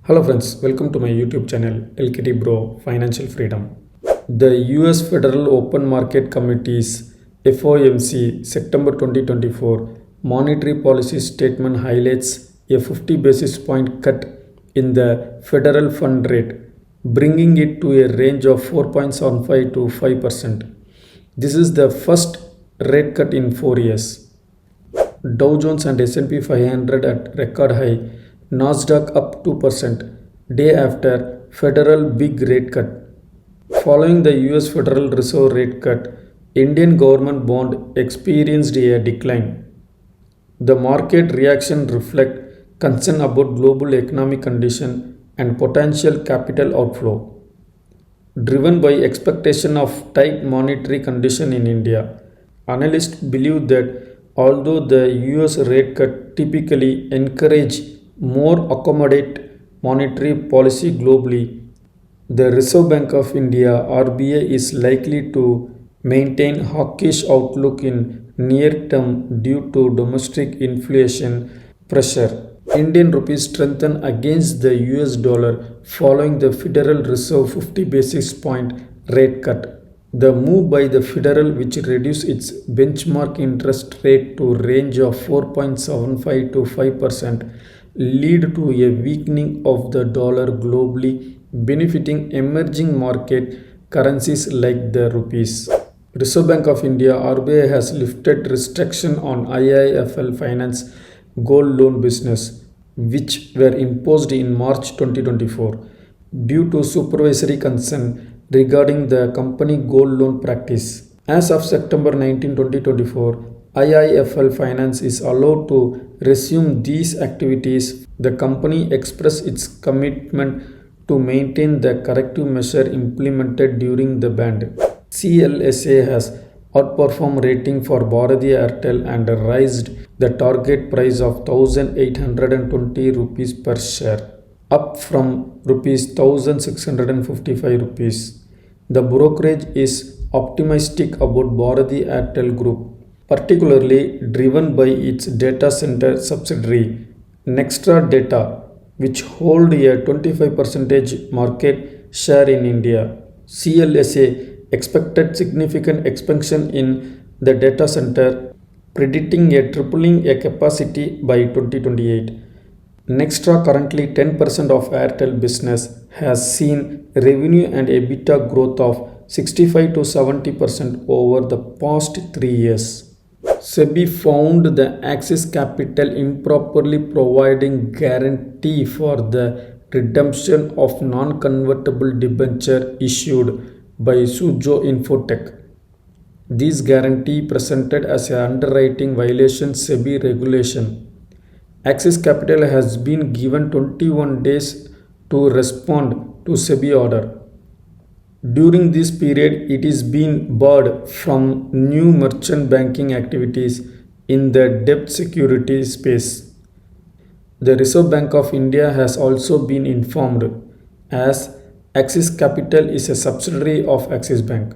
Hello friends, welcome to my YouTube channel LKT Bro Financial Freedom. The US Federal Open Market Committee's FOMC September 2024 monetary policy statement highlights a 50 basis point cut in the federal fund rate, bringing it to a range of 4.75 to 5%. This is the first rate cut in 4 years. Dow Jones and S&P 500 at record high, Nasdaq up 2% day after federal big rate cut. Following the US Federal Reserve rate cut, Indian government bond experienced a decline. The market reaction reflect concern about global economic condition and potential capital outflow. Driven by expectation of tight monetary condition in India, analysts believe that although the US rate cut typically encourage more accommodative monetary policy globally, the Reserve Bank of India (RBI) is likely to maintain hawkish outlook in near term due to domestic inflation pressure. Indian rupee strengthened against the US dollar following the Federal Reserve 50 basis point rate cut. The move by the Federal, which reduced its benchmark interest rate to range of 4.75 to 5%, lead to a weakening of the dollar globally, benefiting emerging market currencies like the rupees. Reserve Bank of India (RBI) has lifted restriction on IIFL Finance gold loan business, which were imposed in March 2024 due to supervisory concern regarding the company gold loan practice. As of September 19, 2024, IIFL Finance is allowed to resume these activities. The company expressed its commitment to maintain the corrective measure implemented during the ban. CLSA has outperformed rating for Bharti Airtel and raised the target price of 1,820 rupees per share, up from rupees 1,655 rupees. The brokerage is optimistic about Bharti Airtel Group, particularly driven by its data center subsidiary Nextra Data, which hold a 25% market share in India. CLSA expected significant expansion in the data center, predicting a tripling a capacity by 2028. Nextra, currently 10% of Airtel business, has seen revenue and EBITDA growth of 65 to 70% over the past 3 years. SEBI found the Axis Capital improperly providing guarantee for the redemption of non-convertible debenture issued by Suzhou Infotech. This guarantee presented as an underwriting violation SEBI regulation. Axis Capital has been given 21 days to respond to SEBI order. During this period, it is being barred from new merchant banking activities in the debt security space. The Reserve Bank of India has also been informed, as Axis Capital is a subsidiary of Axis Bank.